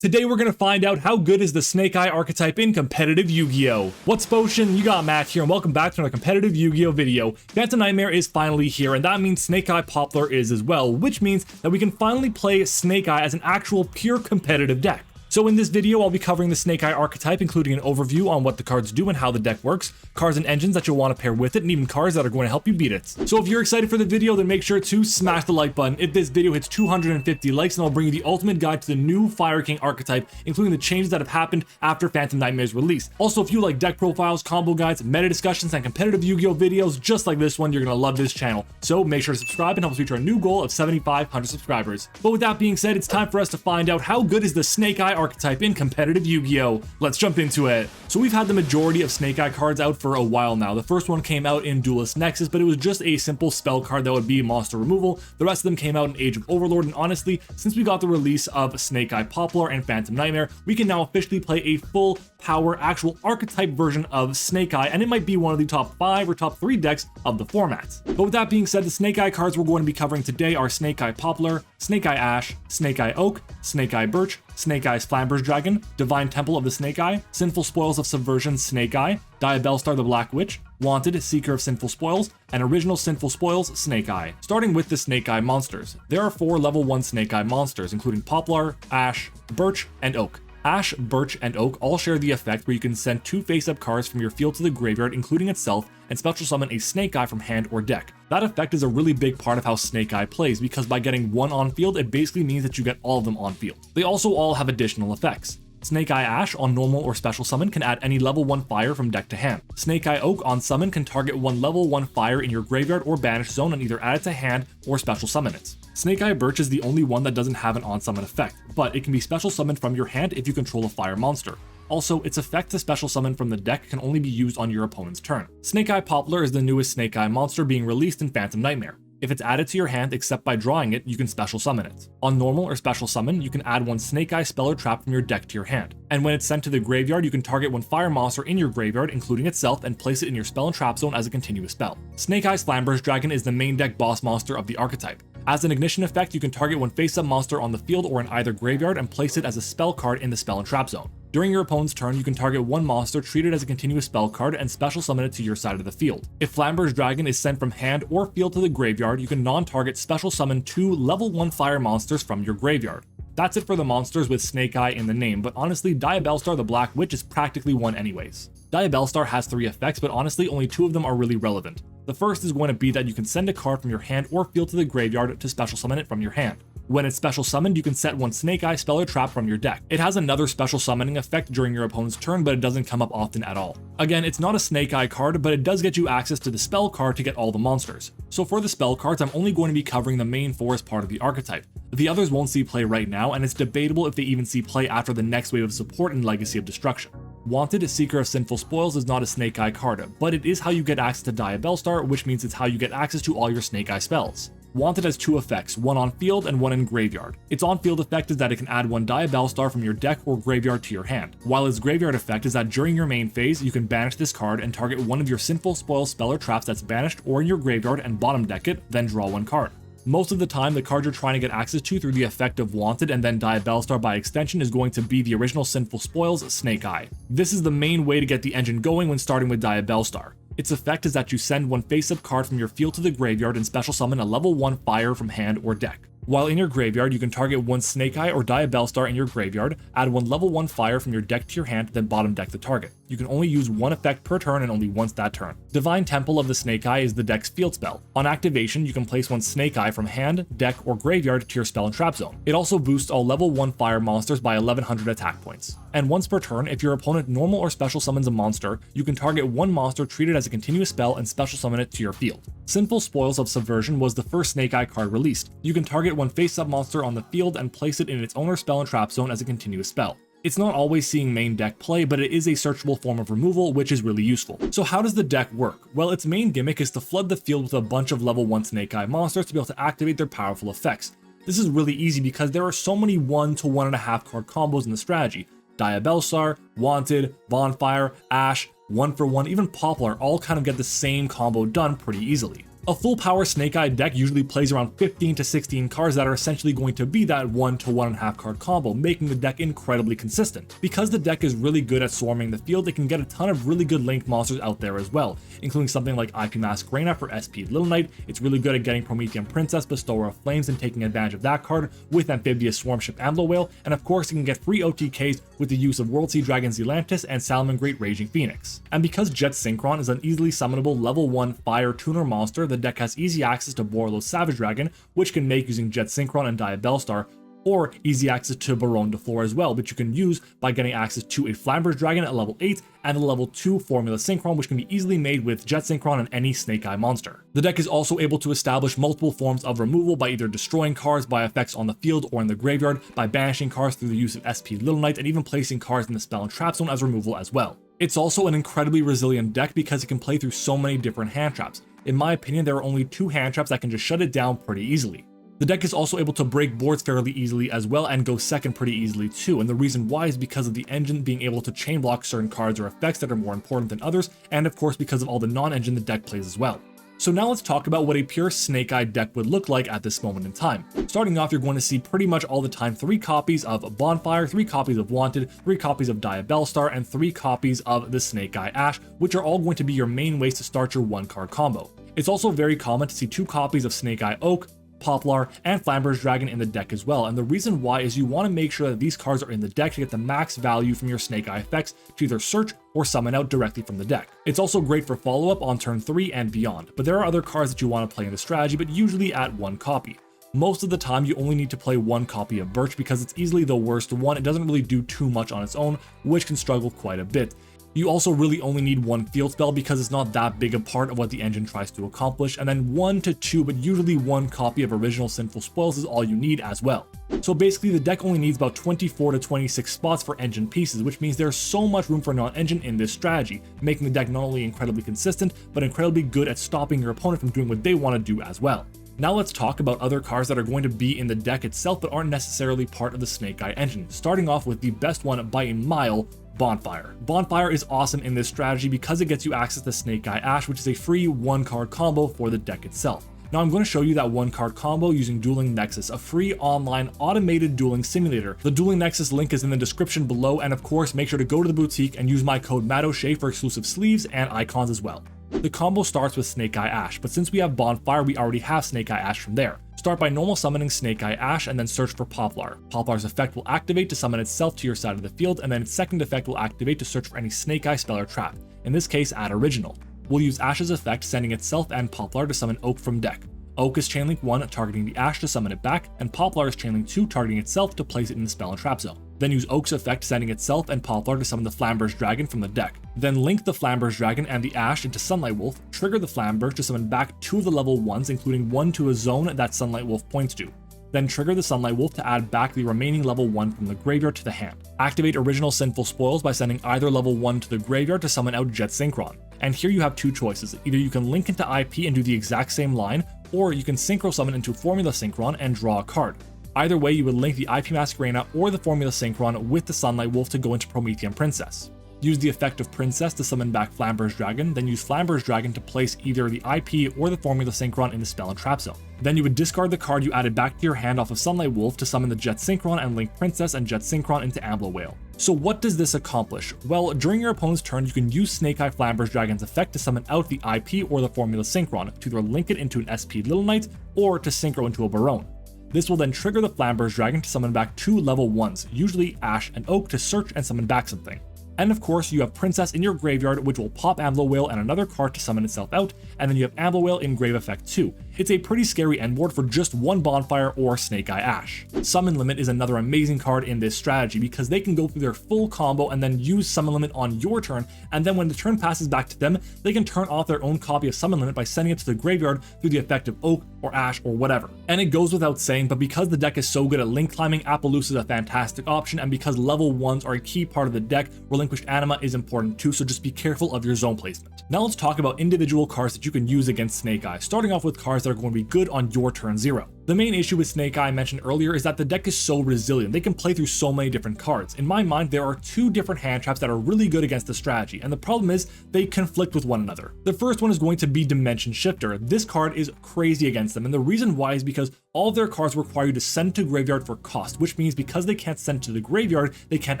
Today we're going to find out how good is the Snake Eye archetype in competitive Yu-Gi-Oh! What's potion? You got Matt here and welcome back to another competitive Yu-Gi-Oh! Video. Phantom Nightmare is finally here and that means Snake Eye Poplar is as well, which means that we can finally play Snake Eye as an actual pure competitive deck. So in this video, I'll be covering the Snake Eye archetype, including an overview on what the cards do and how the deck works, cards and engines that you'll want to pair with it, and even cards that are going to help you beat it. So if you're excited for the video, then make sure to smash the like button. If this video hits 250 likes, then I'll bring you the ultimate guide to the new Fire King archetype, including the changes that have happened after Phantom Nightmare's release. Also, if you like deck profiles, combo guides, meta discussions, and competitive Yu-Gi-Oh! Videos just like this one, you're going to love this channel. So make sure to subscribe and help us reach our new goal of 7,500 subscribers. But with that being said, it's time for us to find out how good is the Snake Eye archetype in competitive Yu-Gi-Oh! Let's jump into it. So we've had the majority of Snake Eye cards out for a while now. The first one came out in Duelist Nexus, but it was just a simple spell card that would be monster removal. The rest of them came out in Age of Overlord, and honestly, since we got the release of Snake Eye Poplar and Phantom Nightmare, we can now officially play a full power actual archetype version of Snake Eye, and it might be one of the top 5 or top 3 decks of the format. But with that being said, the Snake Eye cards we're going to be covering today are Snake Eye Poplar, Snake Eye Ash, Snake Eye Oak, Snake Eye Birch, Snake Eye's Flamber's Dragon, Divine Temple of the Snake Eye, Sinful Spoils of Subversion Snake Eye, Diabellstar the Black Witch, Wanted Seeker of Sinful Spoils, and Original Sinful Spoils Snake Eye. Starting with the Snake Eye monsters, there are 4 level 1 Snake Eye monsters, including Poplar, Ash, Birch, and Oak. Ash, Birch, and Oak all share the effect where you can send 2 face-up cards from your field to the graveyard, including itself, and special summon a Snake Eye from hand or deck. That effect is a really big part of how Snake Eye plays, because by getting 1 on field, it basically means that you get all of them on field. They also all have additional effects. Snake Eye Ash on normal or special summon can add any level 1 fire from deck to hand. Snake Eye Oak on summon can target 1 level 1 fire in your graveyard or banish zone and either add it to hand or special summon it. Snake Eye Birch is the only one that doesn't have an on-summon effect, but it can be special summoned from your hand if you control a fire monster. Also, its effect to special summon from the deck can only be used on your opponent's turn. Snake Eye Poplar is the newest Snake Eye monster being released in Phantom Nightmare. If it's added to your hand except by drawing it, you can special summon it. On normal or special summon, you can add 1 Snake Eye spell or trap from your deck to your hand. And when it's sent to the graveyard, you can target 1 fire monster in your graveyard, including itself, and place it in your spell and trap zone as a continuous spell. Snake Eye's Flamber's Dragon is the main deck boss monster of the archetype. As an ignition effect, you can target 1 face-up monster on the field or in either graveyard and place it as a spell card in the spell and trap zone. During your opponent's turn, you can target 1 monster, treat it as a continuous spell card, and special summon it to your side of the field. If Flamber's Dragon is sent from hand or field to the graveyard, you can non-target special summon 2 level 1 fire monsters from your graveyard. That's it for the monsters with Snake Eye in the name, but honestly, Diabellstar the Black Witch is practically one anyways. Diabellstar has 3 effects, but honestly, only 2 of them are really relevant. The first is going to be that you can send a card from your hand or field to the graveyard to special summon it from your hand. When it's special summoned, you can set 1 Snake Eye spell or trap from your deck. It has another special summoning effect during your opponent's turn, but it doesn't come up often at all. Again, it's not a Snake Eye card, but it does get you access to the spell card to get all the monsters. So for the spell cards, I'm only going to be covering the main 4 as part of the archetype. The others won't see play right now, and it's debatable if they even see play after the next wave of support in Legacy of Destruction. Wanted Seeker of Sinful Spoils is not a Snake Eye card, but it is how you get access to Diabellstar, which means it's how you get access to all your Snake Eye spells. Wanted has 2 effects, 1 on field and 1 in graveyard. Its on-field effect is that it can add 1 Diabellstar from your deck or graveyard to your hand, while its graveyard effect is that during your main phase, you can banish this card and target 1 of your Sinful Spoils spell or traps that's banished or in your graveyard and bottom deck it, then draw 1 card. Most of the time, the card you're trying to get access to through the effect of Wanted and then Diabellstar by extension is going to be the original Sinful Spoils Snake Eye. This is the main way to get the engine going when starting with Diabellstar. Its effect is that you send 1 face-up card from your field to the graveyard and special summon a level 1 fire from hand or deck. While in your graveyard, you can target 1 Snake Eye or Diabellstar in your graveyard, add 1 level 1 fire from your deck to your hand, then bottom deck the target. You can only use 1 effect per turn and only once that turn. Divine Temple of the Snake Eye is the deck's field spell. On activation, you can place 1 Snake Eye from hand, deck, or graveyard to your spell and trap zone. It also boosts all level 1 fire monsters by 1100 attack points. And once per turn, if your opponent normal or special summons a monster, you can target 1 monster, treat it as a continuous spell, and special summon it to your field. Sinful Spoils of Subversion was the first Snake Eye card released. You can target 1 face-up monster on the field and place it in its owner's spell and trap zone as a continuous spell. It's not always seeing main deck play, but it is a searchable form of removal, which is really useful. So how does the deck work? Well, its main gimmick is to flood the field with a bunch of level 1 Snake Eye monsters to be able to activate their powerful effects. This is really easy because there are so many 1 to 1.5 card combos in the strategy. Diabellstar, Wanted, Bonfire, Ash, 1 for 1, even Poplar all kind of get the same combo done pretty easily. A full power Snake Eye deck usually plays around 15 to 16 cards that are essentially going to be that 1 to 1.5 card combo, making the deck incredibly consistent. Because the deck is really good at swarming the field, it can get a ton of really good linked monsters out there as well, including something like IP Masquerena for SP Little Knight. It's really good at getting Promethean Princess, Bestower of Flames, and taking advantage of that card with Amphibious Swarmship Ambler Whale, and of course you can get free OTKs with the use of World Sea Dragon Zealantis and Salamangreat Raging Phoenix. And because Jet Synchron is an easily summonable level 1 fire tuner monster, the deck has easy access to Borreload Savage Dragon, which can make using Jet Synchron and Diabellstar, or easy access to Baronne de Fleur as well, which you can use by getting access to a Flamberge Dragon at level 8 and a level 2 Formula Synchron, which can be easily made with Jet Synchron and any Snake Eye monster. The deck is also able to establish multiple forms of removal by either destroying cards by effects on the field or in the graveyard, by banishing cards through the use of SP Little Knight, and even placing cards in the spell and trap zone as removal as well. It's also an incredibly resilient deck because it can play through so many different hand traps. In my opinion, there are only 2 hand traps that can just shut it down pretty easily. The deck is also able to break boards fairly easily as well and go second pretty easily too, and the reason why is because of the engine being able to chain block certain cards or effects that are more important than others, and of course because of all the non-engine the deck plays as well. So now let's talk about what a pure Snake Eye deck would look like at this moment in time. Starting off, you're going to see pretty much all the time 3 copies of Bonfire, 3 copies of Wanted, 3 copies of Diabellstar, and 3 copies of the Snake Eye Ash, which are all going to be your main ways to start your 1-card combo. It's also very common to see 2 copies of Snake Eye Oak, Poplar, and Flamberge Dragon in the deck as well, and the reason why is you want to make sure that these cards are in the deck to get the max value from your Snake Eye effects to either search or summon out directly from the deck. It's also great for follow-up on turn 3 and beyond, but there are other cards that you want to play in the strategy, but usually at 1 copy. Most of the time you only need to play 1 copy of Birch because it's easily the worst one. It doesn't really do too much on its own, which can struggle quite a bit. You also really only need 1 field spell because it's not that big a part of what the engine tries to accomplish, and then 1 to 2, but usually 1 copy of Original Sinful Spoils is all you need as well. So basically the deck only needs about 24 to 26 spots for engine pieces, which means there's so much room for non-engine in this strategy, making the deck not only incredibly consistent, but incredibly good at stopping your opponent from doing what they want to do as well. Now let's talk about other cards that are going to be in the deck itself but aren't necessarily part of the Snake Eye engine, starting off with the best one by a mile, Bonfire. Bonfire is awesome in this strategy because it gets you access to Snake Eye Ash, which is a free 1-card combo for the deck itself. Now I'm going to show you that 1-card combo using Dueling Nexus, a free online automated dueling simulator. The Dueling Nexus link is in the description below, and of course make sure to go to the boutique and use my code MattOshea for exclusive sleeves and icons as well. The combo starts with Snake Eye Ash, but since we have Bonfire, we already have Snake Eye Ash from there. Start by normal summoning Snake Eye Ash and then search for Poplar. Poplar's effect will activate to summon itself to your side of the field, and then its second effect will activate to search for any Snake Eye spell or trap, in this case add Original. We'll use Ash's effect, sending itself and Poplar to summon Oak from deck. Oak is Chainlink 1, targeting the Ash to summon it back, and Poplar is Chainlink 2, targeting itself to place it in the spell and trap zone. Then use Oak's effect, sending itself and Poplar to summon the Flamberge Dragon from the deck. Then link the Flamberge Dragon and the Ash into Sunlight Wolf, trigger the Flamberge to summon back 2 of the level 1s, including 1 to a zone that Sunlight Wolf points to. Then trigger the Sunlight Wolf to add back the remaining level 1 from the graveyard to the hand. Activate Original Sinful Spoils by sending either level 1 to the graveyard to summon out Jet Synchron. And here you have 2 choices. Either you can link into IP and do the exact same line, or you can Synchro Summon into Formula Synchron and draw a card. Either way, you would link the IP Masquerena or the Formula Synchron with the Sunlight Wolf to go into Promethean Princess. Use the effect of Princess to summon back Flamberge Dragon, then use Flamberge Dragon to place either the IP or the Formula Synchron in the spell and trap zone. Then you would discard the card you added back to your hand off of Sunlight Wolf to summon the Jet Synchron and link Princess and Jet Synchron into Ambler Whale. So what does this accomplish? Well, during your opponent's turn, you can use Snake Eye Flamberge Dragon's effect to summon out the IP or the Formula Synchron to either link it into an SP Little Knight or to synchro into a Baronne. This will then trigger the Flamberge Dragon to summon back 2 level 1s, usually Ash and Oak, to search and summon back something. And of course, you have Princess in your graveyard, which will pop Ambler Whale and another card to summon itself out, and then you have Ambler Whale in grave effect too. It's a pretty scary end board for just 1 Bonfire or Snake Eye Ash. Summon Limit is another amazing card in this strategy because they can go through their full combo and then use Summon Limit on your turn, and then when the turn passes back to them, they can turn off their own copy of Summon Limit by sending it to the graveyard through the effect of Oak or Ash or whatever. And it goes without saying, but because the deck is so good at link climbing, Appaloosa is a fantastic option, and because level 1s are a key part of the deck, Relinquished Anima is important too, so just be careful of your zone placement. Now let's talk about individual cards that you can use against Snake Eye, starting off with cards that are going to be good on your turn 0. The main issue with Snake Eye I mentioned earlier is that the deck is so resilient. They can play through so many different cards. In my mind, there are two different hand traps that are really good against the strategy, and the problem is they conflict with one another. The first one is going to be Dimension Shifter. This card is crazy against them, and the reason why is because all of their cards require you to send to graveyard for cost, which means because they can't send to the graveyard, they can't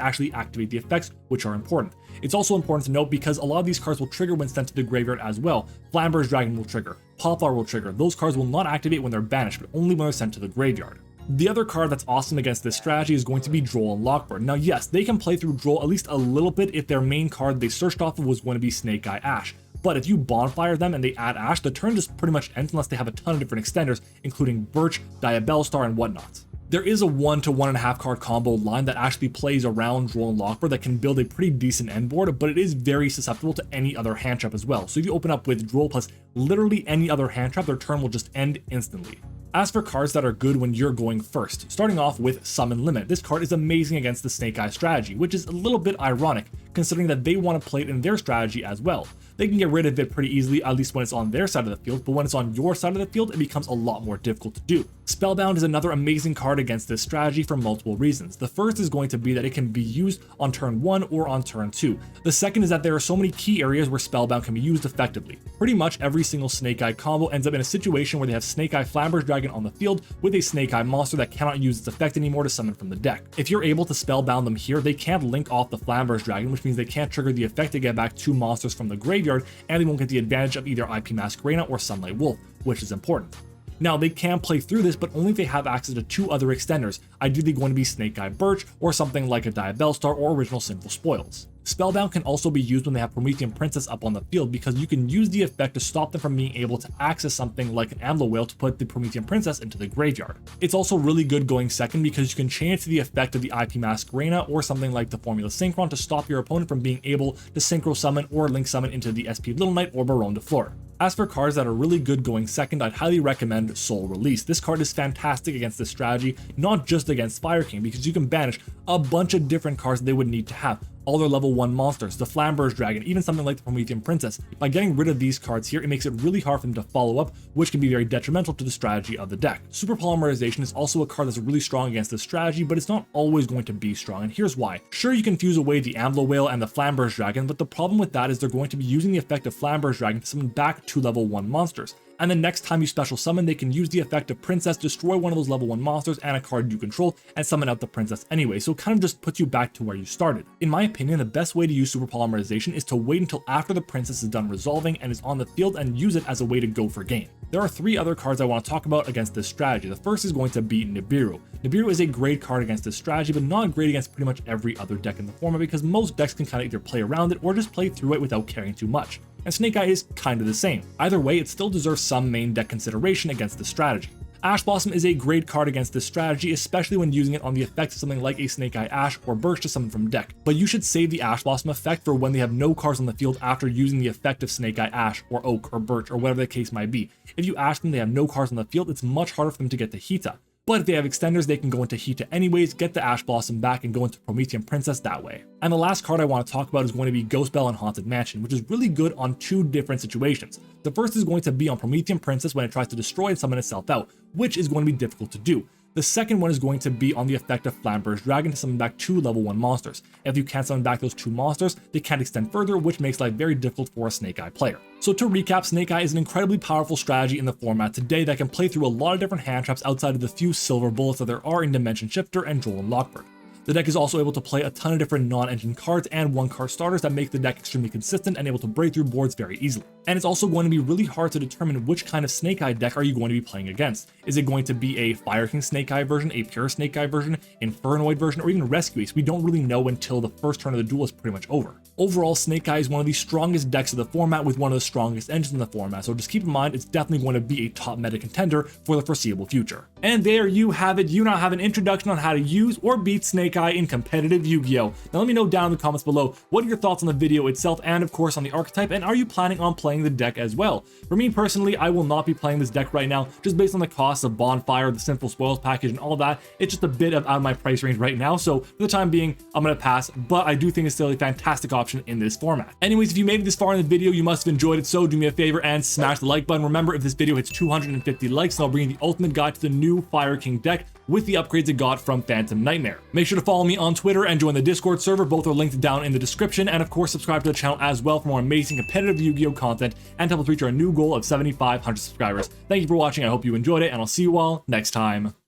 actually activate the effects, which are important. It's also important to note because a lot of these cards will trigger when sent to the graveyard as well. Flamber's Dragon will trigger, Poplar will trigger. Those cards will not activate when they're banished, but only when they're sent to the graveyard. The other card that's awesome against this strategy is going to be Droll and Lockbird. Now yes, they can play through Droll at least a little bit if their main card they searched off of was going to be Snake Eye Ash. But if you bonfire them and they add Ash, the turn just pretty much ends unless they have a ton of different extenders, including Birch, Diabellstar, and whatnot. There is a 1 to 1.5 card combo line that actually plays around Droll and Lockbird that can build a pretty decent end board, but it is very susceptible to any other hand trap as well. So if you open up with Droll plus literally any other hand trap, their turn will just end instantly. As for cards that are good when you're going first, starting off with Summon Limit. This card is amazing against the Snake Eye strategy, which is a little bit ironic considering that they want to play it in their strategy as well. They can get rid of it pretty easily, at least when it's on their side of the field, but when it's on your side of the field, it becomes a lot more difficult to do. Spellbound is another amazing card against this strategy for multiple reasons. The first is going to be that it can be used on turn 1 or on turn 2. The second is that there are so many key areas where Spellbound can be used effectively. Pretty much every single Snake Eye combo ends up in a situation where they have Snake Eye Flamber's Dragon on the field with a Snake Eye monster that cannot use its effect anymore to summon from the deck. If you're able to Spellbound them here, they can't link off the Flamber's Dragon, which means they can't trigger the effect to get back 2 monsters from the graveyard, and they won't get the advantage of either IP Masquerena or Sunlight Wolf, which is important. Now, they can play through this, but only if they have access to 2 other extenders, ideally going to be Snake Eye Birch or something like a Diabellstar or Original Sinful Spoils. Spellbound can also be used when they have Promethean Princess up on the field because you can use the effect to stop them from being able to access something like an Amlo Whale to put the Promethean Princess into the graveyard. It's also really good going second because you can chain it to the effect of the IP Masquerena or something like the Formula Synchron to stop your opponent from being able to Synchro Summon or Link Summon into the SP Little Knight or Baronne de Fleur. As for cards that are really good going second, I'd highly recommend Soul Release. This card is fantastic against this strategy, not just against Fire King, because you can banish a bunch of different cards that they would need to have. All their level 1 monsters, the Flamber's Dragon, even something like the Promethean Princess. By getting rid of these cards here, it makes it really hard for them to follow up, which can be very detrimental to the strategy of the deck. Super Polymerization is also a card that's really strong against this strategy, but it's not always going to be strong, and here's why. Sure, you can fuse away the Amlo Whale and the Flamber's Dragon, but the problem with that is they're going to be using the effect of Flamber's Dragon to summon back 2 level 1 monsters. And the next time you special summon, they can use the effect of Princess, destroy one of those level 1 monsters and a card you control, and summon out the Princess anyway, so it kind of just puts you back to where you started. In my opinion, the best way to use Super Polymerization is to wait until after the Princess is done resolving and is on the field and use it as a way to go for game. There are 3 other cards I want to talk about against this strategy. The first is going to be Nibiru. Nibiru is a great card against this strategy, but not great against pretty much every other deck in the format because most decks can kind of either play around it or just play through it without caring too much. And Snake Eye is kind of the same. Either way, it still deserves some main deck consideration against this strategy. Ash Blossom is a great card against this strategy, especially when using it on the effect of something like a Snake Eye Ash or Birch to summon from deck. But you should save the Ash Blossom effect for when they have no cards on the field after using the effect of Snake Eye Ash or Oak or Birch or whatever the case might be. If you Ash them, they have no cards on the field, it's much harder for them to get to Hita. But if they have extenders, they can go into Hita anyways, get the Ash Blossom back, and go into Promethean Princess that way. And the last card I want to talk about is going to be Ghost Bell and Haunted Mansion, which is really good on 2 different situations. The first is going to be on Promethean Princess when it tries to destroy and summon itself out, which is going to be difficult to do. The second one is going to be on the effect of Flamber's Dragon to summon back 2 level 1 monsters. If you can't summon back those 2 monsters, they can't extend further, which makes life very difficult for a Snake Eye player. So to recap, Snake Eye is an incredibly powerful strategy in the format today that can play through a lot of different hand traps outside of the few silver bullets that there are in Dimension Shifter and Droll and Lockbird. The deck is also able to play a ton of different non-engine cards and 1-card starters that make the deck extremely consistent and able to break through boards very easily. And it's also going to be really hard to determine which kind of Snake Eye deck are you going to be playing against. Is it going to be a Fire King Snake Eye version, a Pure Snake Eye version, Infernoid version, or even Rescue Ace? We don't really know until the first turn of the duel is pretty much over. Overall, Snake Eye is one of the strongest decks of the format with one of the strongest engines in the format, so just keep in mind it's definitely going to be a top meta contender for the foreseeable future. And there you have it. You now have an introduction on how to use or beat Snake Eye in competitive Yu-Gi-Oh! Now let me know down in the comments below, what are your thoughts on the video itself and of course on the archetype, and are you planning on playing the deck as well? For me personally, I will not be playing this deck right now, just based on the cost of Bonfire, the Sinful Spoils package, and all that. It's just a bit out of my price range right now, so for the time being, I'm gonna pass, but I do think it's still a fantastic option in this format. Anyways, if you made it this far in the video, you must have enjoyed it, so do me a favor and smash the like button. Remember, if this video hits 250 likes, then I'll bring you the ultimate guide to the new Fire King deck with the upgrades it got from Phantom Nightmare. Make sure to follow me on Twitter and join the Discord server. Both are linked down in the description, and of course subscribe to the channel as well for more amazing competitive Yu-Gi-Oh content and to help us reach our new goal of 7,500 subscribers. Thank you for watching, I hope you enjoyed it, and I'll see you all next time.